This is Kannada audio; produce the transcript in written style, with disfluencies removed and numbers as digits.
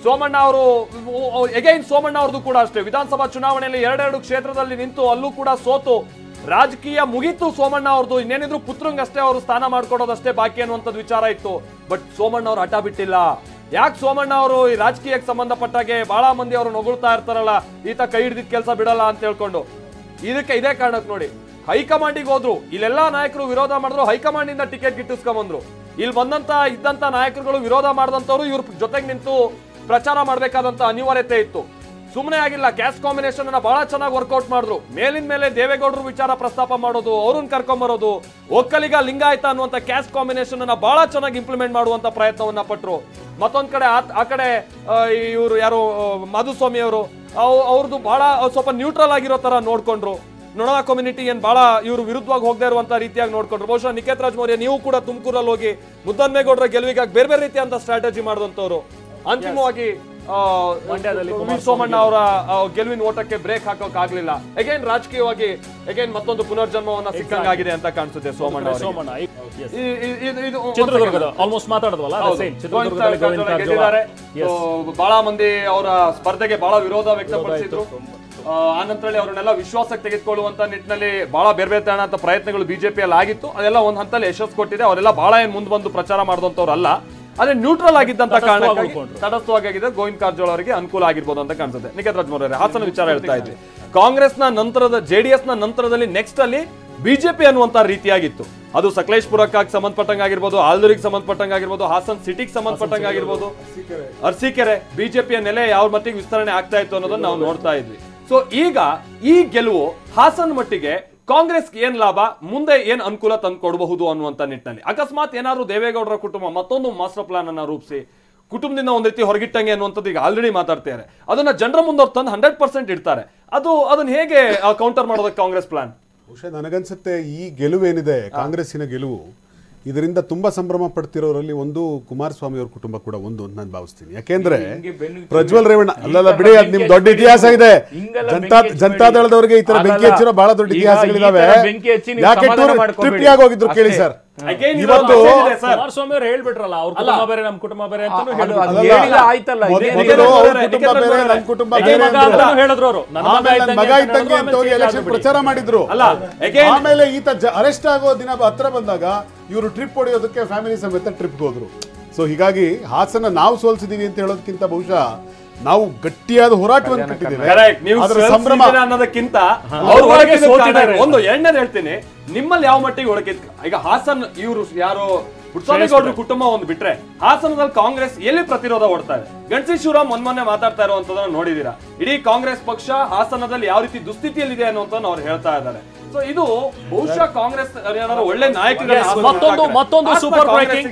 ಸೋಮಣ್ಣ ಅವರು ಎಗೈನ್ ಸೋಮಣ್ಣ ಅವ್ರದ್ದು ಕೂಡ ಅಷ್ಟೇ ವಿಧಾನಸಭಾ ಚುನಾವಣೆಯಲ್ಲಿ ಎರಡೆರಡು ಕ್ಷೇತ್ರದಲ್ಲಿ ನಿಂತು ಅಲ್ಲೂ ಕೂಡ ಸೋತು ರಾಜಕೀಯ ಮುಗಿತು ಸೋಮಣ್ಣ ಅವ್ರದ್ದು. ಇನ್ನೇನಿದ್ರು ಪುತ್ರಂಗಷ್ಟೇ ಅವರು ಸ್ಥಾನ ಮಾಡ್ಕೊಡೋದಷ್ಟೇ ಬಾಕಿ ಅನ್ನುವಂಥದ್ದು ವಿಚಾರ ಇತ್ತು. ಬಟ್ ಸೋಮಣ್ಣ ಅವ್ರು ಹಠ ಬಿಟ್ಟಿಲ್ಲ. ಯಾಕೆ ಸೋಮಣ್ಣ ಅವರು ಈ ರಾಜಕೀಯಕ್ಕೆ ಸಂಬಂಧಪಟ್ಟಾಗೆ ಬಹಳ ಮಂದಿ ಅವರು ಹೊಗಳ್ತಾ ಇರ್ತಾರಲ್ಲ, ಈತ ಕೈ ಹಿಡಿದಿದ್ದ ಕೆಲಸ ಬಿಡಲ್ಲ ಅಂತ ಹೇಳ್ಕೊಂಡು, ಇದಕ್ಕೆ ಇದೇ ಕಾರಣಕ್ಕೆ ನೋಡಿ ಹೈಕಮಾಂಡಿಗೆ ಹೋದ್ರು. ಇಲ್ಲೆಲ್ಲಾ ನಾಯಕರು ವಿರೋಧ ಮಾಡಿದ್ರು, ಹೈಕಮಾಂಡ್ ಇಂದ ಟಿಕೆಟ್ ಗಿಟ್ಟಿಸ್ಕೊಂಡ್ಬಂದ್ರು. ಇಲ್ಲಿ ಇದ್ದಂತ ನಾಯಕರುಗಳು ವಿರೋಧ ಮಾಡಿದಂತವ್ರು ಇವ್ರ ಜೊತೆಗೆ ನಿಂತು ಪ್ರಚಾರ ಮಾಡ್ಬೇಕಾದಂತ ಅನಿವಾರ್ಯತೆ ಇತ್ತು. ಸುಮ್ಮನೆ ಆಗಿಲ್ಲ. ಕ್ಯಾಸ್ಟ್ ಕಾಂಬಿನೇಷನ್ ಅನ್ನ ಬಹಳ ಚೆನ್ನಾಗಿ ವರ್ಕೌಟ್ ಮಾಡಿದ್ರು. ಮೇಲಿನ ಮೇಲೆ ದೇವೇಗೌಡರು ವಿಚಾರ ಪ್ರಸ್ತಾಪ ಮಾಡೋದು, ಅವ್ರನ್ನ ಕರ್ಕೊಂಬರೋದು, ಒಕ್ಕಲಿಗ ಲಿಂಗಾಯತ ಅನ್ನುವಂತ ಕ್ಯಾಸ್ಟ್ ಕಾಂಬಿನೇಷನ್ ಅನ್ನ ಬಹಳ ಚೆನ್ನಾಗಿ ಇಂಪ್ಲಿಮೆಂಟ್ ಮಾಡುವಂತ ಪ್ರಯತ್ನವನ್ನ ಪಟ್ರು. ಮತ್ತೊಂದ್ ಕಡೆ ಆ ಕಡೆ ಇವರು ಯಾರು ಮಾಧುಸ್ವಾಮಿ ಅವರು ಅವ್ರದ್ದು ಬಹಳ ಸ್ವಲ್ಪ ನ್ಯೂಟ್ರಲ್ ಆಗಿರೋ ತರ ನೋಡ್ಕೊಂಡ್ರು. ನೊಣ ಕಮ್ಯುನಿಟಿ ಏನ್ ಬಹಳ ಇವರು ವಿರುದ್ಧವಾಗಿ ಹೋಗದೇ ಇರುವಂತ ರೀತಿಯಾಗಿ ನೋಡ್ಕೊಂಡ್ರು. ಬಹುಶಃ ನಿಖೇತ್ ರಾಜ್ ಮೌರ್ಯ ನೀವು ಕೂಡ ತುಮಕೂರಲ್ಲಿ ಹೋಗಿ ಮುದ್ದನ್ಮೇಗೌಡರ ಗೆಲುವಿಗಾಗಿ ಬೇರೆ ಬೇರೆ ರೀತಿಯಂತ ಸ್ಟ್ರಾಟಜಿ ಮಾಡಿದಂತವ್ರು. ಅಂತಿಮವಾಗಿ ಮಂಡ್ಯದಲ್ಲಿ ಸೋಮಣ್ಣ ಅವರ ಗೆಲುವಿನ ಓಟಕ್ಕೆ ಬ್ರೇಕ್ ಹಾಕೋಕ್ ಆಗ್ಲಿಲ್ಲ. ಅಗೇನ್ ರಾಜಕೀಯವಾಗಿ ಅಗೇನ್ ಮತ್ತೊಂದು ಪುನರ್ಜನ್ಮವನ್ನ ಸಿಕ್ಕಂಗಾಗಿದೆ ಅಂತ ಕಾಣಿಸುತ್ತೆ ಸೋಮಣ್ಣ. ಬಹಳ ಮಂದಿ ಅವರ ಸ್ಪರ್ಧೆಗೆ ಬಹಳ ವಿರೋಧ ವ್ಯಕ್ತಪಡಿಸಿದ್ರು. ಆನಂತರದಲ್ಲಿ ಅವರನ್ನೆಲ್ಲ ವಿಶ್ವಾಸಕ್ಕೆ ತೆಗೆದುಕೊಳ್ಳುವಂತ ನಿಟ್ಟಿನಲ್ಲಿ ಬಹಳ ಬೇರೆ ಬೇರೆ ತರಹದ ಪ್ರಯತ್ನಗಳು ಬಿಜೆಪಿಯಲ್ಲಿ ಆಗಿತ್ತು. ಅದೆಲ್ಲ ಒಂದ್ ಹಂತದಲ್ಲಿ ಯಶಸ್ಸು ಕೊಟ್ಟಿದೆ. ಅವರೆಲ್ಲ ಬಹಳ ಏನ್ ಮುಂದೆ ಬಂದು ಪ್ರಚಾರ ಮಾಡಿದಂತವ್ರು ಅಲ್ಲ. ಅದೇ ನ್ಯೂಟ್ರಲ್ ಆಗಿದ್ದಂತ ಕಾರಣಕ್ಕಾಗಿ ತಟಸ್ಥವಾಗಿದ್ದ ಗೋವಿಂದ ಕಾರಜೋಳ ಅವರಿಗೆ ಅನುಕೂಲ ಆಗಿರ್ಬೋದು ಅಂತ ಕಾಣಿಸುತ್ತೆ. ನಿಖೇತ್ ರಾಜ್ ಮೌರ್ಯ ಹಾಸನ ವಿಚಾರ ಹೇಳ್ತಾ ಇದ್ವಿ. ಕಾಂಗ್ರೆಸ್ ನ ನಂತರದ ಜೆಡಿಎಸ್ ನ ನಂತರದಲ್ಲಿ ನೆಕ್ಸ್ಟ್ ಅಲ್ಲಿ ಬಿಜೆಪಿ ಅನ್ನುವಂತ ರೀತಿಯಾಗಿತ್ತು. ಅದು ಸಕಲೇಶ್ಪುರಕ್ಕೆ ಸಂಬಂಧಪಟ್ಟಂಗಾಗಿರ್ಬೋದು, ಆಲ್ದೂರಿಗೆ ಸಂಬಂಧಪಟ್ಟಂಗಾಗಿರ್ಬೋದು, ಹಾಸನ್ ಸಿಟಿಗೆ ಸಂಬಂಧಪಟ್ಟಂಗಾಗಿರ್ಬೋದು, ಅರಸೀಕೆರೆ ಬಿಜೆಪಿಯ ನೆಲೆ ಯಾವ ಮಟ್ಟಿಗೆ ವಿಸ್ತರಣೆ ಆಗ್ತಾ ಇತ್ತು ಅನ್ನೋದನ್ನ ನಾವು ನೋಡ್ತಾ ಇದ್ವಿ. ಸೊ ಈಗ ಈ ಗೆಲುವು ಹಾಸನ್ ಮಟ್ಟಿಗೆ ಕಾಂಗ್ರೆಸ್ಗೆ ಏನ್ ಲಾಭ, ಮುಂದೆ ಏನ್ ಅನುಕೂಲ ತಂದು ಕೊಡಬಹುದು ಅನ್ನುವಂತ ನಿಟ್ಟಿನಲ್ಲಿ ಅಕಸ್ಮಾತ್ ಏನಾದ್ರು ದೇವೇಗೌಡರ ಕುಟುಂಬ ಮತ್ತೊಂದು ಮಾಸ್ಟರ್ ಪ್ಲಾನ್ ಅನ್ನ ರೂಪಿಸಿ ಕುಟುಂಬದಿಂದ ಒಂದ್ ರೀತಿ ಹೊರಗಿಟ್ಟಂಗೆ ಅನ್ನುವಂಥದ್ದು ಈಗ ಆಲ್ರೆಡಿ ಮಾತಾಡ್ತಾರೆ. ಅದನ್ನ ಜನರ ಮುಂದೆ ತಂದು 100% ಇಡ್ತಾರೆ. ಅದನ್ನ ಹೇಗೆ ಕೌಂಟರ್ ಮಾಡೋದಕ್ಕೆ ಕಾಂಗ್ರೆಸ್ ಪ್ಲಾನ್? ಬಹುಶಃ ನನಗನ್ಸುತ್ತೆ ಈ ಗೆಲುವೇನಿದೆ ಕಾಂಗ್ರೆಸ್ಸಿನ ಗೆಲುವು, ಇದರಿಂದ ತುಂಬಾ ಸಂಭ್ರಮ ಪಡ್ತಿರೋರಲ್ಲಿ ಒಂದು ಕುಮಾರಸ್ವಾಮಿ ಅವ್ರ ಕುಟುಂಬ ಕೂಡ ಒಂದು ಅಂತ ನಾನು ಭಾವಿಸ್ತೀನಿ. ಯಾಕೆಂದ್ರೆ ಪ್ರಜ್ವಲ್ ರೇವಣ್ಣ ಅಲ್ಲಲ್ಲ ಬಿಡಿ, ಅದ್ ನಿಮ್ ದೊಡ್ಡ ಇತಿಹಾಸ ಇದೆ. ಜನತಾದಳದವರಿಗೆ ಈ ತರ ಬೆಂಕಿ ಹಚ್ಚಿರೋ ಬಹಳ ದೊಡ್ಡ ಇತಿಹಾಸಗಳಿದಾವೆ. ಯಾಕೆ ಟ್ರಿಪ್ ಯಾಕೆ ಹೋಗಿದ್ರು ಕೇಳಿ ಸರ್. ಇವತ್ತು ಕುಮಾರಸ್ವಾಮಿ ಅವರು ಹೇಳ್ಬಿಟ್ರಲ್ಲ, ಅವ್ರ ಕುಟುಂಬ ಬೇರೆ ನಮ್ಮ ಕುಟುಂಬ ಬೇರೆ ಅಂತ ಹೇಳಿದ್ರು. ಅವರು ಮಗ ಇದ್ದಂಗೆ ಅಂತ ಹೋಗಿ ಎಲೆಕ್ಷನ್ ಪ್ರಚಾರ ಮಾಡಿದ್ರು. ಆಮೇಲೆ ಈತ ಅರೆಸ್ಟ್ ಆಗೋ ದಿನ ಹತ್ರ ಬಂದಾಗ ಇವರು ಟ್ರಿಪ್ ಹೊಡೆಯೋದಕ್ಕೆ ಫ್ಯಾಮಿಲಿ ಸಮೇತ ಟ್ರಿಪ್ಗೆ ಹೋದ್ರು. ಸೊ ಹೀಗಾಗಿ ಹಾಸನ ನಾವು ಸೋಲ್ಸಿದೀವಿ ಅಂತ ಹೇಳೋದಕ್ಕಿಂತ ಬಹುಶಃ ನಾವು ಗಟ್ಟಿಯಾದ ಹೋರಾಟವನ್ನು ಕಟ್ಟಿದ್ದೀವಿ. ಅನ್ನೋದಕ್ಕಿಂತ ಒಂದು ಎರಡನೇದು ಹೇಳ್ತೀನಿ, ನಿಮ್ಮಲ್ಲಿ ಯಾವ ಮಟ್ಟಿಗೆ ಒಳಗಿದ್ ಈಗ ಹಾಸನ್ ಇವರು ಯಾರು ಪುಟ್ಟಸ್ವಾಮಿಗೌಡರ ಕುಟುಂಬ ಒಂದು ಬಿಟ್ರೆ ಹಾಸನದಲ್ಲಿ ಕಾಂಗ್ರೆಸ್ ಎಲ್ಲಿ ಪ್ರತಿರೋಧ ಓಡ್ತಾ ಇದೆ? ಗಣಸಿ ಶಿವರಾಮ್ ಮೊನ್ನೆ ಮಾತಾಡ್ತಾ ಇರುವಂತದನ್ನ ನೋಡಿದೀರಾ. ಇಡೀ ಕಾಂಗ್ರೆಸ್ ಪಕ್ಷ ಹಾಸನದಲ್ಲಿ ಯಾವ ರೀತಿ ದುಸ್ಥಿತಿಯಲ್ಲಿದೆ ಅನ್ನುವಂತ ಅವ್ರು ಹೇಳ್ತಾ ಇದ್ದಾರೆ. ಸೊ ಇದು ಬಹುಶಃ ಕಾಂಗ್ರೆಸ್ ಏನಾದ್ರು ಒಳ್ಳೆ ನಾಯಕರು. ಮತ್ತೊಂದು ಸೂಪರ್ ಬ್ರೇಕಿಂಗ್.